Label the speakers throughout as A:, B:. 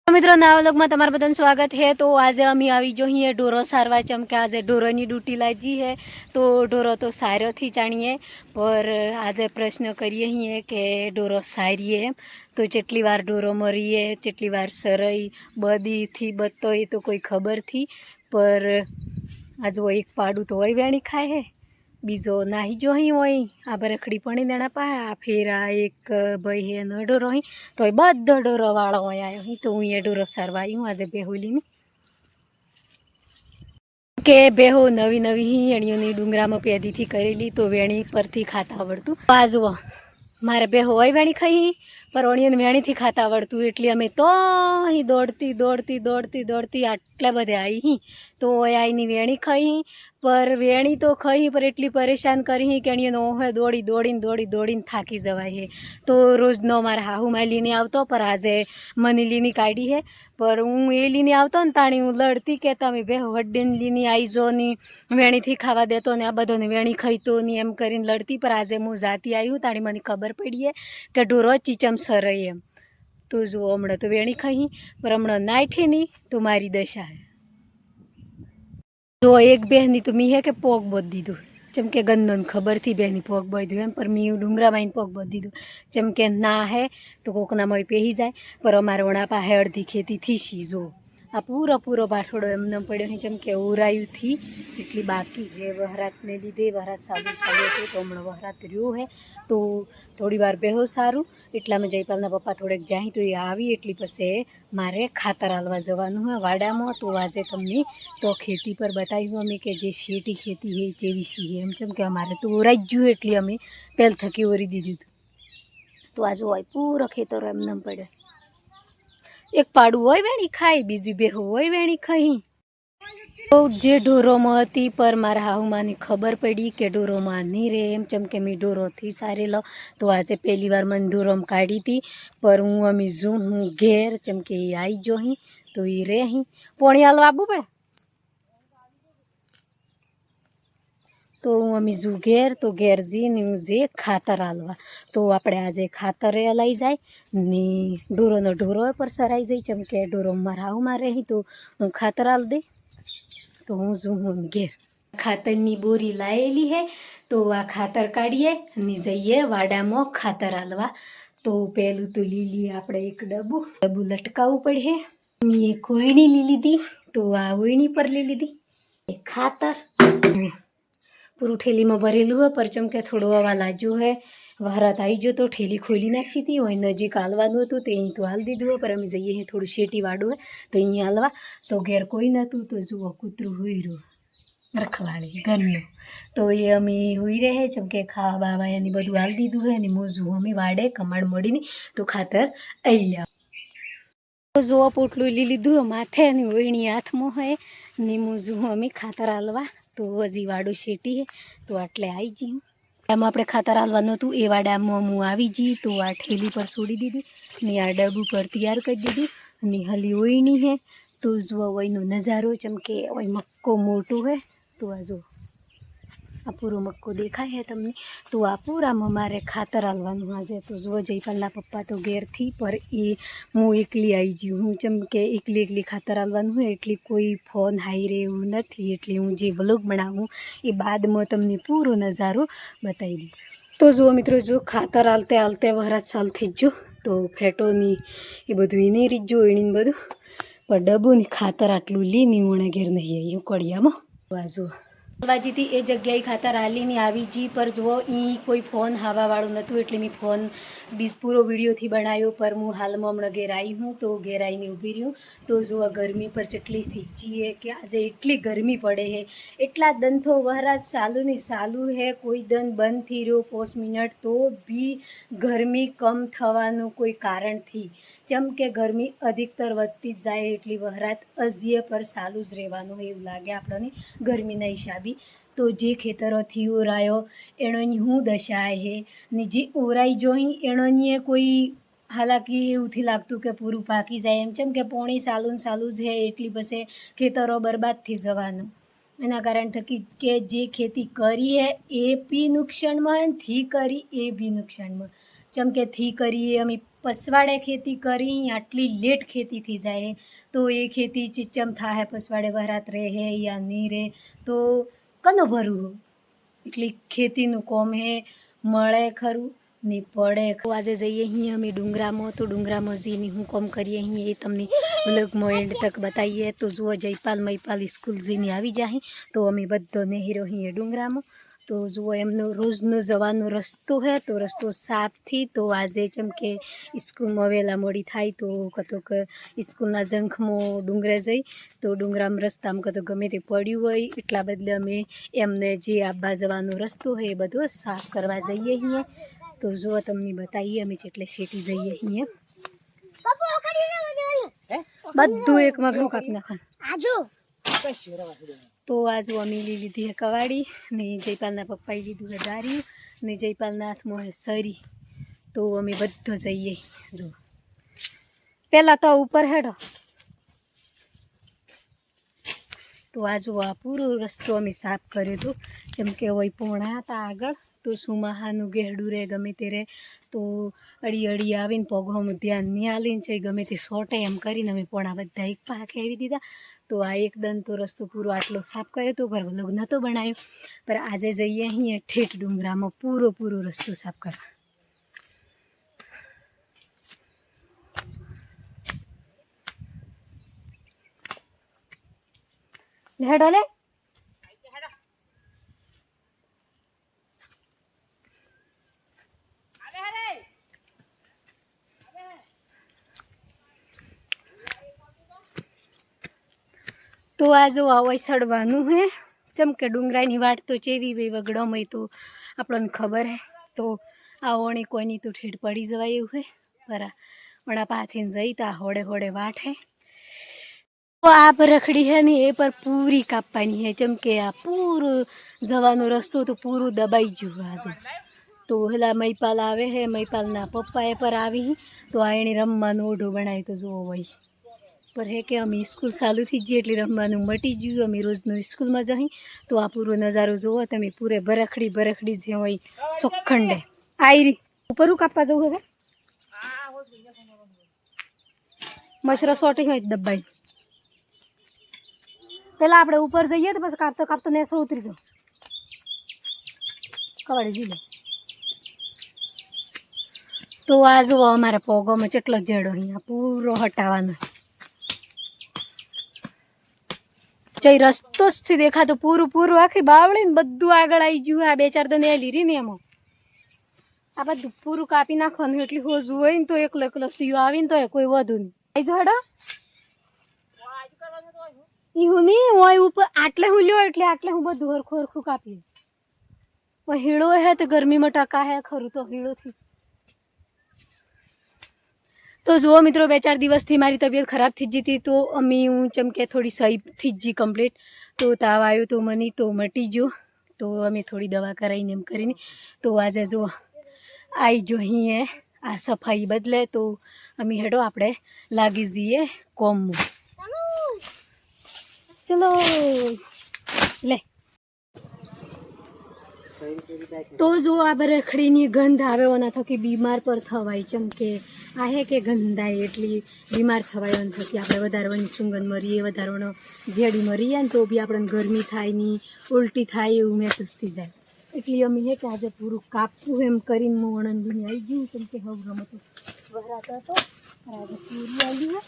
A: મિત્રો નવા વ્લોગમાં તમારું બધાનું સ્વાગત છે। તો આજે અમે આવી જોઈએ ઢોરો સારવા ચમકે આજે ઢોરોની ડ્यूटी લાગી है। तो ઢોરો तो सारो थी जानिए पर आज प्रश्न करिए ही कि ઢોરો सारीए तो चेटली वार ઢોરો मरीए चेटली वार सरई बदी थी बतोई तो कोई खबर थी पर आज वो एक पाड़ू तो वही वेणी खाए है बीजो नाही जो ही वही आ बरखड़ी पड़ी देना पाए आ फिर आ एक भाई है नो ढोरो ही तो बधो ढोरो वाळो आयो ही तो हूँ ये ढोरो सरवा आई हूँ आज बेहुली ने के बेहो नवी नवी ही एणियोनी डूंगरा में पेदी थी करेली तो वेणी पर थी खाता आवड़तु आज वो मारे बेहो वही वेणी खाई पर ओणियोने वेणी थी खाता आवड़तु एटली अमे तो ही दौड़ती दौड़ती दौड़ती दौड़ती आटला बधे आई ही तो आईनी वेणी खाई पर वेणी तो खाई पर एटली परेशान करी कि एणियोनो ओहे दौड़ी दौड़ीने दौड़ी दौड़ीने थाकी जवाय है। तो रोजनो मारा हाहू मां लीने आवतो पर आजे मनी लीनी काढ़ी है पर हूँ ए लीने आवतो ने ताणी हूँ लड़ती कि तमे बे वड्डीने लीनी आई जो नी वेणी थी खावा देतो ने आ बधोने वेणी खाईतो नी एम करीने लड़ती पर आजे हूँ जाती आई हूँ ताणी मने खबर पड़ी है कि ढोरो चीचम सरई एम तो जो हमणे तो वेणी खाई पर हमणे नाठी नी तो मारी दशा है। जो एक बहनी तो मी है कि पोग बोध दीधु चमके गंदन खबर थी बहनी पोग बोधु एम पर मी डूंगरा माईन पोग बोध दीधु चमके ना है तो कोकना में पेही जाए पर अमारे वणा पाहे अर्धी खेती थी सी जो आ पूरो पूरो बाठोड़ो एमने पड़्यो है चमके उरायु थी एटली बाकी है वहरात ने लीधे वहरात सालू सालू थी तो हमणे वहरात रह्यो है तो थोड़ी वार बेहो सारू एटला में जयपालना पप्पा थोड़ेक जाही तो ए आवी एटली पछी मारे खातर हालवा जवानुं है वाडामां तो आजे तमने तो खेती पर बताव्युं अमे कि जे शेटी खेती है जेवी सी है एम चमके अमारे तो ओराई ज गयुं एटली अमे पहल थकी ओरी दीधुं तो आज होय पूरो खेतरो एमनेम पड्यो एक पाड़ू होय वेणी खाई बीजी बेहो होय वेणी खाई तो जे ढोरो में हती पर मारा हाहूमां ने खबर पड़ी कि ढोरो में नहीं रहे एम चमके मैं ढोरो थी सारेलो तो आज पहली बार मन ढोरो में काढ़ी थी पर हूँ अमी जू हूँ घेर चमके आई जो ही तो ये रे ही पोणी हालवा आबू पड़े तो हूँ अमी जू घेर तो घेर जी ने हूँ जे खातर हालवा तो आपणे आज खातर हलाई जाए ने ढोरो ढोरो पर सराई जाए चमके ढोरो मारा हाहूमां रही तो हूँ खातर हाल दे तो हूँ जू हूँ घेर खातरनी बोरी लायेली है तो आ खातर काढ़ीए ने जईए वाडामां खातर हालवा तो पहलू तो ली लीए आपणे एक डब्बू डब्बू लटकावू पड़े मैं एक होयणी ली लीधी तो आ होयणी पर ली लीधी खातर पूरू ठेली में भरेलू है पर चमके थोड़ो हवा लाजू है वहरात आई जो तो ठेली खोली नाखी थी वही नजीक हालवानुं हतुं तो अहीं तो हाल दीधुं है पर अमे जईए हैं थोड़ी शेटी वाड़ू है तो अहीं हालवा तो घेर कोई नतुं तो जुओ कूतरू हुई रह्युं रखवाड़ी घरनुं तो ये अमे हुई रहे चमके खावा बावा एनी बधुं हाल दीधुं है ने मोजू अमे वाड़े कमाण मळीने तो खातर आई तो जुओ पोटलुं ली लीधुं माथे ने वहीणी हाथमां है ने मोजू अमे खातर हालवा तो हजी वाड़ू शेटी है तो आटले आई जी हूँ आमां आपणे खातर हालवानुं हतुं ए वाडामां हूँ आवी जी तो आ ठेली पर छोड़ी दीधी ने आ डब्बू पर तैयार कर दीधी ने हली होयणी है तो जुओ वहीनो नजारो चमके वही मक्को मोटो है तो आ जो आ पूरो मक्को देखाय है तमने तो आ पूरा में मारे खातर हालवानुं आजे तो जुओ जयपालना पप्पा तो घेर थी पर ए हूँ एकली आई जी हूँ चमके एकली एकली खातर हालवानुं है एटली कोई फोन हाई रे एवुं नथी एटले हूँ जे व्लॉग बनावुं ए बाद में तमने पूरो नजारो बतावी दी तो जुओ मित्रों जो खातर हालते हालते वहरात साल थी जो तो फेटोनी ए बधुं एनी रीत जो एणीने बधुं पर डब्बूनी खातर आटलुं लीने वणे घेर नहीं आई कड़ियामां बाजू बाजी थी ए जग्याए खातर हाली ने आवी जी पर जो ई कोई फोन हवा वाळुं नतुं एटले मैं फोन बीज पूरो विडियो थी बनायो पर हूँ हाल में हमणे घेर आई हूँ तो घेर आईने ऊभी रही हूँ तो जो गर्मी पर चटली थीची है कि आज एटली गर्मी पड़े है एटला दन तो वहराज चालू ने चालू है कोई दन बंद थी रह्यो 5 मिनट तो भी गर्मी कम थवानुं कोई कारण थी चमके गर्मी अधिकतर वधती ज जाए एटली वहरात अजीए पर चालू ज रहेवानुं एवुं लागे आपणे गर्मीना हिसाबे तो जे खेतरोथी ओरायो एणोनी हूँ दशा है ने जे ओराई जोई एणोनी कोई हालाकी एवुं थी लागतुं के पूरुं पाकी जाए एम चम के पोणी चालू ज है एटली पछी खेतरो बरबाद थी जवानुं एना कारण थकी के जे खेती करी है ए बी नुकसानमां थी करी ए बी नुकसानमां જેમ કે થી કરીએ અમે પસવાડે ખેતી કરી આટલી લેટ ખેતી થઈ જાય તો એ ખેતી ચીચમ થાય પસવાડે વરાત રહે યા નહીં રહે તો કનો ભરવું એટલે ખેતીનું કોમ હે મળે ખરું ને પડે. આજે જઈએ અહીં અમે ડુંગરામાં તો ડુંગરામાં જઈને હું કોમ કરીએ અહીં એ તમને વ્લોગમાં એન્ડ તક બતાવીએ. તો જુઓ જયપાલ મયપાલ સ્કૂલ જઈને આવી જાય તો અમે બધો નેહીરો અહીં ડુંગરામાં. તો જુઓ એમનો રોજનો જવાનો રસ્તો હે તો રસ્તો સાફથી તો આજે જેમ કે સ્કૂલમાં વહેલા મોડી થાય તો કતો કે સ્કૂલના જંખમાં ડુંગરે જઈ તો ડુંગરામાં રસ્તામાં કતો ગમે તે પડ્યું હોય એટલા બદલે અમે એમને જે આબા જવાનો રસ્તો હોય એ બધો સાફ કરવા જઈએ અહીંયા. તો જો તમને બતાવીએ અમે જેટલે શેટી જઈએ અહીંયા બધું એક મગનું કાપી નાખવાનું. તો આજુ અમે લીધી હે કવાડી ને જયપાલના પપ્પાએ લીધું હે દાર્યું ને જયપાલના હાથમાં હે સરી. તો અમે બધો જઈએ જો પહેલાં તો ઉપર હેડો. તો આજુ આ પૂરો રસ્તો અમે સાફ કર્યો હતો જેમ કે હોય પોણા હતા આગળ તો સુમાહાનું ગેહડું રહે ગમે તે રહે તો અડી અડી આવીને પગોમાં ધ્યાન નહીં આલીને છે ગમે તે સોટે એમ કરીને અમે પોણા બધા એક પાકે આવી દીધા. તો આ એકદમ તો રસ્તો પૂરો આટલો સાફ કર્યો તો પર વ્લોગ નહોતો બનાવ્યો પર આજે જઈએ અહીંયા ઠેઠ ડુંગરામાં પૂરો રસ્તો સાફ કરવા. હેડો લે તો આ જો આવા સડવાનું હે જેમ કે ડુંગરાની વાટ તો ચેવી વે વગડોમાં તો આપણને ખબર હે. તો આ ઓણી કોઈની તો ઠેઠ પડી જવાય એવું હે બરા વડા પાથીને જઈ તો આ હોડે હોડે વાટ હે. તો આ પર રખડી હે ને એ પર પૂરી કાપવાની હે જેમ કે આ પૂરો જવાનો રસ્તો તો પૂરું દબાઈ ગયું આજુ. તો પેલા મયપાલ આવે હે મયપાલના પપ્પા એ પર આવી તો આ એણે રમવાનું ઓઢું બનાવ્યું તો જુઓ ભાઈ પર હે કે અમે સ્કૂલ ચાલુ થઈ જઈએ એટલે રમવાનું મટી ગયું. અમે રોજનું સ્કૂલમાં જઈ તો આ પૂરો નજારો જુઓ તમે પૂરે બરખડી જે હોય સોખંડે આયરી ઉપર કાપવા જવું હે મશરો સોટી હોય દબાઈ પેલા આપણે ઉપર જઈએ તો પછી કાપતો નેસો ઉતરી જાઓ કવાડી જીલે. તો આ જુઓ અમારા પોગોમાં કેટલો જેડો અહીંયા પૂરો હટાવવાનો જઈ રસ્તો જ થી દેખાતો પૂરું આખી બાવળી ને બધું આગળ આવી ગયું. આ 2-4 દને લીરી ને એમાં આ બધું પૂરું કાપી નાખવાનું એટલી હોજું હોય ને તો એકલો સીઓ આવીને તો કોઈ વધુ નહીં જડો હું નહીં હોય ઉપર આટલે હું લ્યો એટલે આટલે હું બધું હરખું કાપી હીળો હે તો ગરમીમાં ટકા હે ખરું તો હીળોથી. તો જુઓ મિત્રો 2-4 દિવસથી મારી તબિયત ખરાબ થઈ જ હતી તો હું ચમકે થોડી સહી થઈ જ કમ્પ્લીટ તો તાવ આવ્યો તો મને તો મટી ગયો તો અમે થોડી દવા કરાવીને એમ કરીને તો આજે જો આવી જો અહીં આ સફાઈ બદલે તો અમે હેડો આપણે લાગી જઈએ કોમમાં. ચલો લે તો જો આ બરખડીની ગંધ આવે ઓના થકી બીમાર પર થવાય ચમકે આ હે કે ગંધાય એટલી બીમાર થવાય ઓના થકી આપણે વધારવાની સુગંધ મરીએ વધારવાનો જેડી મરીએ ને તો બી આપણને ગરમી થાય ની ઉલટી થાય એવું મહેસૂસ થઈ જાય. એટલે અમે હે કે આજે પૂરું કાપવું એમ કરીને હું વણંદીને આવી ગયું કેમ કે હવે રમતો વરાતો હતો આજે પૂરી આવી હે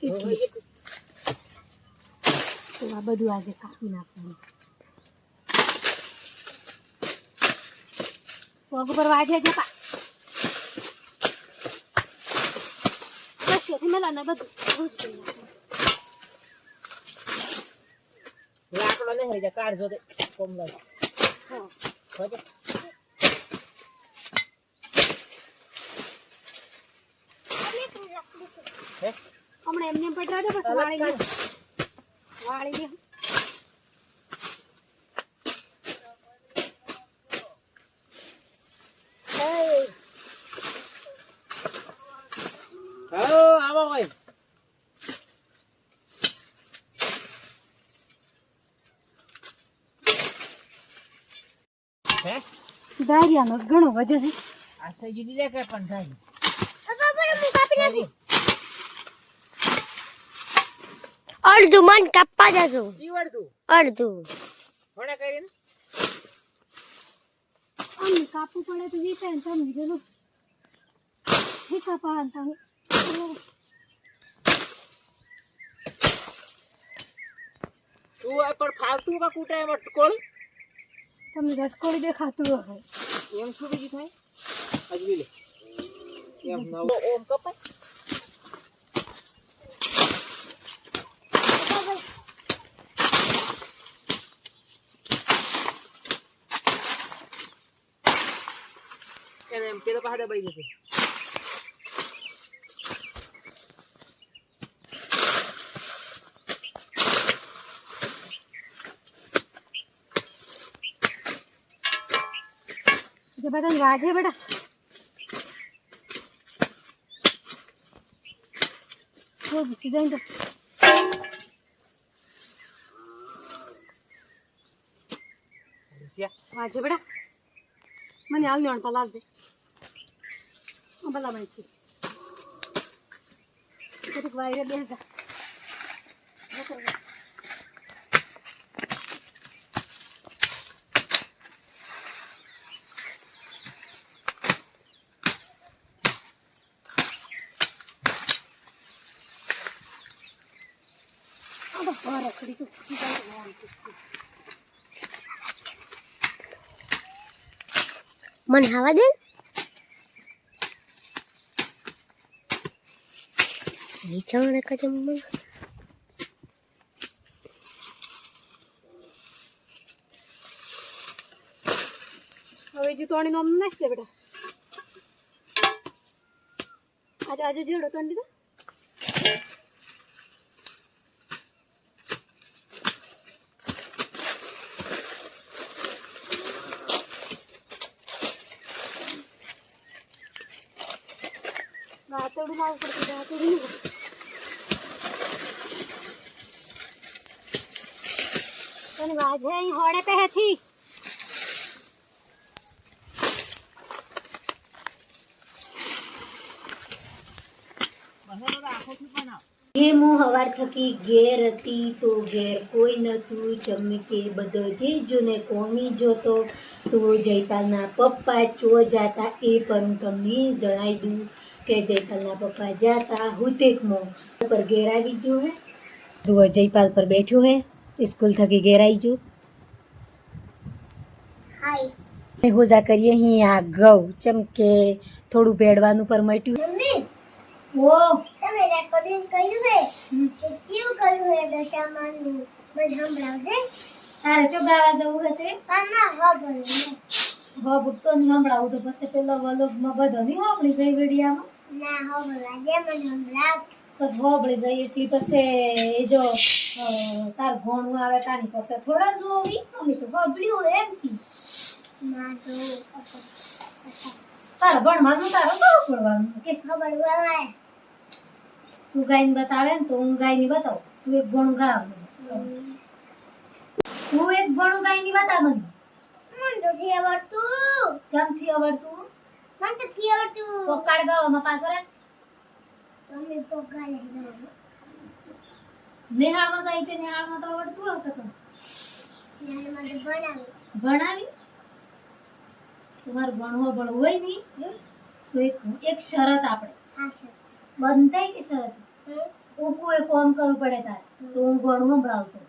A: એટલે તો આ બધું આજે કાપી નાખવાનું. પગ ઉપર વાજે જતા કશું મેલા ને બધું લાકડો ને હરી જા કાઢ જો દે કોમલા હા હોજે હે હમણે એમને પટરા દે બસ વાળી દે આવો ભાઈ હે દારિયાનો ઘણો વજન છે
B: આ સજી લીધે કે પણ થાય
C: અડધું મન કાપવા જજો
B: ચીવડતું
C: અડધું
B: થોડા કરીને
A: અમને કાપવું પડે તો વિચાર તમે કીધું ઠીકા પાન તમે
B: તું આ પર ફાલતું કા કૂટા એમાં ટકોલ
A: તમને રટકોડી દેખાતું હોય
B: એમ શું બીજું થાય હજુ લે એમ નવો ઓમ કપાય એને એમ પેલો પાસે દબાઈ જશે
A: જે બધાને વાજે બેટા બહુ ઘૂસી જાય તો વાજે બેટા મને હાલ ને અણતા લાવજે ભલા ભાઈ છે કદીક વાયરે બેસા રખડી તો
C: મન હવા દે નીચે કજમ
A: હવે જો તોણી નો નાખ દે બેટા આજે આજે જેડો તોણી દીધો રાતોડું લાવવું પડતું રાતોડું નહીં તને વાજે અહીં હોડે પહેથી જે હું હવાર થકી ઘેર હતી તો ઘેર કોઈ નતું ચમકે બધો જે જોને કોમી જોતો તો જયપાલના પપ્પા ચો જાતા એ પણ હું તમને જણાવી દઉં કે જયપાલના પપ્પા જાતા હુતેકમાં પર ઘેર આવી ગયો હે જુઓ જયપાલ પર બેઠ્યો હે સ્કૂલ થકી ઘેર આવી ગયો હાય હોજા કરીએ અહીંયા ગૌ ચમકે થોડું ભેડવાનું પર મટ્યું ઓ
C: તમે રેકોર્ડિંગ કર્યું હે કે કેવું કર્યું હે દશામાનું મને સંભળાવજે
A: તારે ચો ગાવા જવું હતે
C: ના હા બોલો
A: હો ભૂખતો નહીં સંભળાવું તો પછી પેલો વલોગમાં બધો નહીં હોબળી જાય વિડીયામાં
C: ના હા બોલા જે મને સંભળાવ
A: બસ હોબળી જાય એટલી પછી એ જો તાર ભણવું આવે તાની પાસે થોડા જોવી અમે તો હોબળ્યું એમ કી
C: ના તો
A: તારે ભણવાનું તારો કરું પડવાનું કે
C: ખબર વાળા
A: તું ગાઈને બતાવે ને તો હું ગાઈને બતાવું તું એક ભણું ગાવ તું એક ભણું ગાઈને બતાવ મને
C: મન તો થી આવડતું
A: ચમથી આવડતું
C: મન તો થી આવડતું
A: પોકાડ ગાવામાં પાછો રે
C: મમ્મી પોકા લઈ ગયો
A: નેહાળમાં જાય છે નેહાળમાં તો આવડતું આવતું તો
C: નાને મને ભણાવી
A: ભણાવી તમારે ભણવું હોય નહીં તો એક શરત આપણે
C: હા સર
A: બંધ થાય કે શરત ઓકું એ કોમ કરવું પડે તારે તો હું ભણવું સંભળાવતો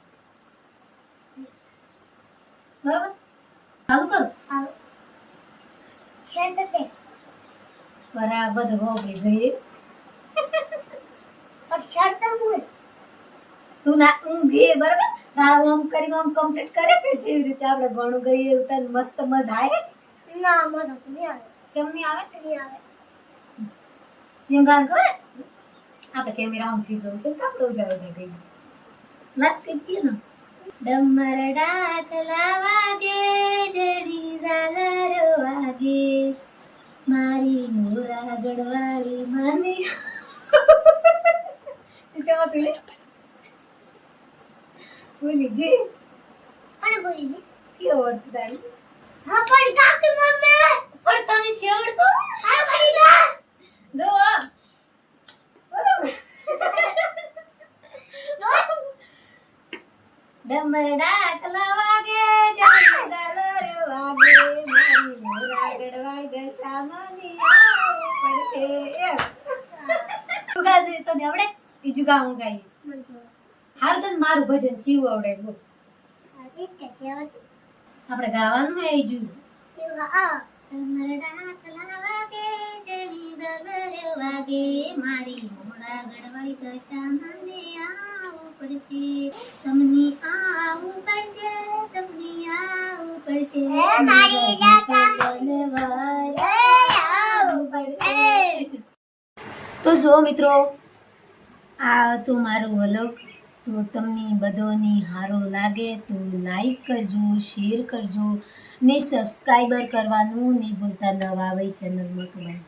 A: બરાબર ચાલુ કરું
C: આવ શરત તે
A: બરાબર હોબળી જઈએ
C: પર શરત હું
A: તું ના ઊંઘે બરાબર તારું આમ કરીને આમ કમ્પ્લીટ કરે કે જેવી રીતે આપણે ભણું ગઈએ એવું તને મસ્ત મજા આવે
C: ના મને તો નહીં આવે
A: ચમની આવે
C: નહીં આવે
A: જેમ ગાન કરે આપણે કેમેરા આમ થઈ જવું છે આપણે ઉધા ઉધા ગઈ લાસ કઈ ગઈ ને ડમર ડાકલા વાગે જડી ઝાલર વાગે મારી મોરા ગડવાળી માની ચોથી લે બોલી ગઈ
C: અને બોલી જી
A: કેવું આવડતું તારી
C: હા પણ કાકી મમ્મી
A: પણ તને છે આવડતું દશામાને આવવું પડશે એમ. તું ગાજે તને આવડે? બીજું ગા હું ગાઈ. હાર તને મારું ભજન ચીવું આવડે બોલ. આપણે ગાવાનું હે ઈજુ. વાગે મારી મોડા ગડવાઈ દશામાને આવવું પડશે, તમને આવવું પડશે, તમને આવવું પડશે,
C: મારી
A: આવવું પડશે. તો જો મિત્રો, આ હતું મારું વ્લોગ. તો તમને બધાની સારું લાગે તો લાઈક કરજો, શેર કરજો ને સબસ્ક્રાઈબર કરવાનું નહીં ભૂલતા નવા આવે ચેનલમાં તો ભાઈ.